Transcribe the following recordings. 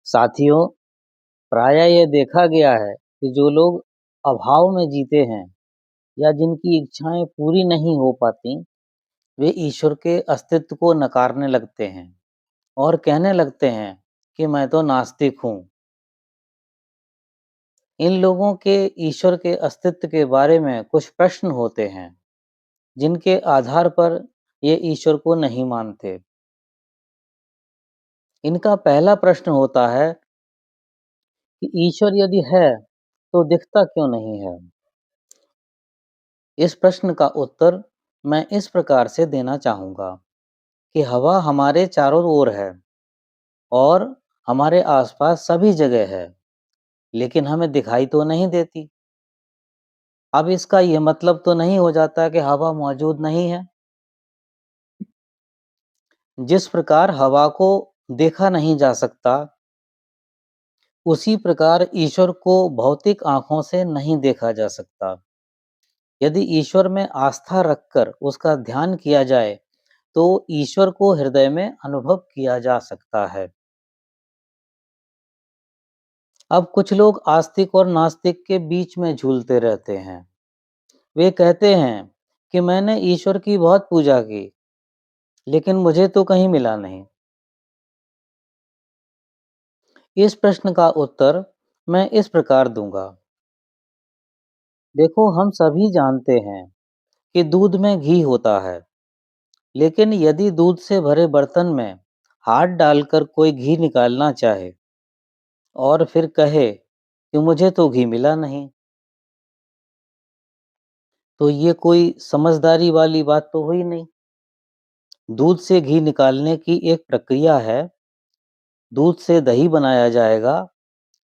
साथियों, प्रायः ये देखा गया है कि जो लोग अभाव में जीते हैं या जिनकी इच्छाएं पूरी नहीं हो पाती, वे ईश्वर के अस्तित्व को नकारने लगते हैं और कहने लगते हैं कि मैं तो नास्तिक हूँ। इन लोगों के ईश्वर के अस्तित्व के बारे में कुछ प्रश्न होते हैं, जिनके आधार पर ये ईश्वर को नहीं मानते। इनका पहला प्रश्न होता है कि ईश्वर यदि है, तो दिखता क्यों नहीं है? इस प्रश्न का उत्तर मैं इस प्रकार से देना चाहूँगा कि हवा हमारे चारों ओर है और हमारे आसपास सभी जगह है, लेकिन हमें दिखाई तो नहीं देती। अब इसका ये मतलब तो नहीं हो जाता कि हवा मौजूद नहीं है। जिस प्रकार हवा को देखा नहीं जा सकता, उसी प्रकार ईश्वर को भौतिक आँखों से नहीं देखा जा सकता। यदि ईश्वर में आस्था रखकर उसका ध्यान किया जाए, तो ईश्वर को हृदय में अनुभव किया जा सकता है। अब कुछ लोग आस्तिक और नास्तिक के बीच में झूलते रहते हैं। वे कहते हैं कि मैंने ईश्वर की बहुत पूजा की, लेकिन मुझे तो कहीं मिला नहीं। इस प्रश्न का उत्तर मैं इस प्रकार दूंगा। देखो, हम सभी जानते हैं कि दूध में घी होता है, लेकिन यदि दूध से भरे बर्तन में हाथ डालकर कोई घी निकालना चाहे और फिर कहे कि मुझे तो घी मिला नहीं, तो ये कोई समझदारी वाली बात तो हुई नहीं। दूध से घी निकालने की एक प्रक्रिया है। दूध से दही बनाया जाएगा,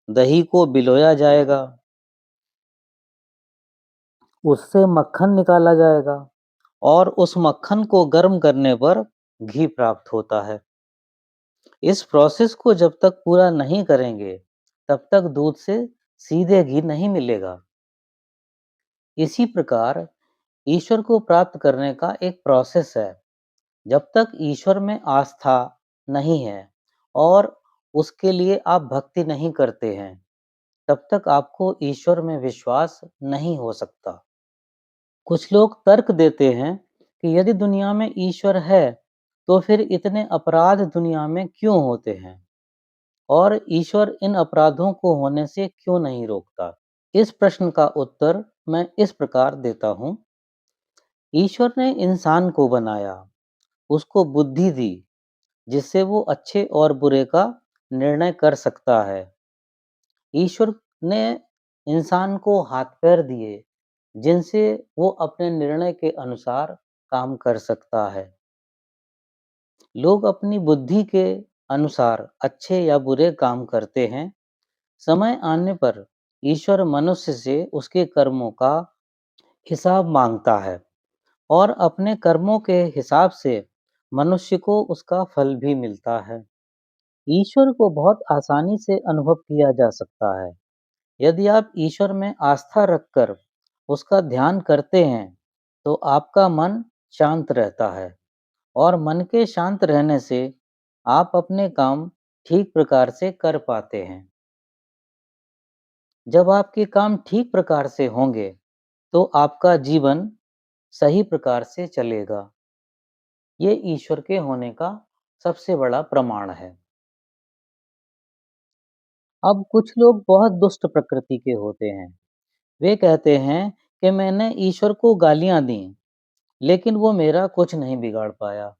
दही को बिलोया जाएगा, उससे मक्खन निकाला जाएगा और उस मक्खन को गर्म करने पर घी प्राप्त होता है। इस प्रोसेस को जब तक पूरा नहीं करेंगे, तब तक दूध से सीधे घी नहीं मिलेगा। इसी प्रकार ईश्वर को प्राप्त करने का एक प्रोसेस है। जब तक ईश्वर में आस्था नहीं है और उसके लिए आप भक्ति नहीं करते हैं, तब तक आपको ईश्वर में विश्वास नहीं हो सकता। कुछ लोग तर्क देते हैं कि यदि दुनिया में ईश्वर है, तो फिर इतने अपराध दुनिया में क्यों होते हैं और ईश्वर इन अपराधों को होने से क्यों नहीं रोकता? इस प्रश्न का उत्तर मैं इस प्रकार देता हूँ। ईश्वर ने इंसान को बनाया, उसको बुद्धि दी, जिससे वो अच्छे और बुरे का निर्णय कर सकता है। ईश्वर ने इंसान को हाथ-पैर दिए, जिनसे वो अपने निर्णय के अनुसार काम कर सकता है। लोग अपनी बुद्धि के अनुसार अच्छे या बुरे काम करते हैं। समय आने पर ईश्वर मनुष्य से उसके कर्मों का हिसाब मांगता है और अपने कर्मों के हिसाब से मनुष्य को उसका फल भी मिलता है। ईश्वर को बहुत आसानी से अनुभव किया जा सकता है। यदि आप ईश्वर में आस्था रखकर उसका ध्यान करते हैं, तो आपका मन शांत रहता है और मन के शांत रहने से आप अपने काम ठीक प्रकार से कर पाते हैं। जब आपके काम ठीक प्रकार से होंगे, तो आपका जीवन सही प्रकार से चलेगा। ये ईश्वर के होने का सबसे बड़ा प्रमाण है। अब कुछ लोग बहुत दुष्ट प्रकृति के होते हैं। वे कहते हैं कि मैंने ईश्वर को गालियां दी, लेकिन वो मेरा कुछ नहीं बिगाड़ पाया।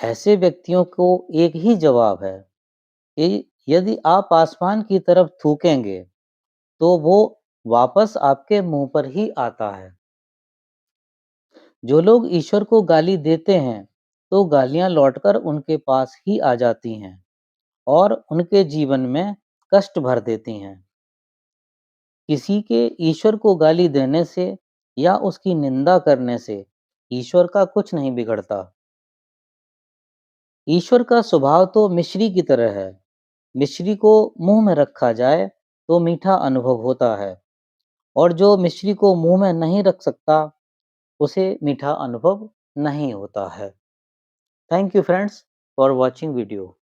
ऐसे व्यक्तियों को एक ही जवाब है कि यदि आप आसमान की तरफ थूकेंगे, तो वो वापस आपके मुंह पर ही आता है। जो लोग ईश्वर को गाली देते हैं, तो गालियां लौटकर उनके पास ही आ जाती हैं और उनके जीवन में कष्ट भर देती हैं। किसी के ईश्वर को गाली देने से या उसकी निंदा करने से ईश्वर का कुछ नहीं बिगड़ता। ईश्वर का स्वभाव तो मिश्री की तरह है। मिश्री को मुंह में रखा जाए तो मीठा अनुभव होता है और जो मिश्री को मुंह में नहीं रख सकता, उसे मीठा अनुभव नहीं होता है। Thank you friends for watching video.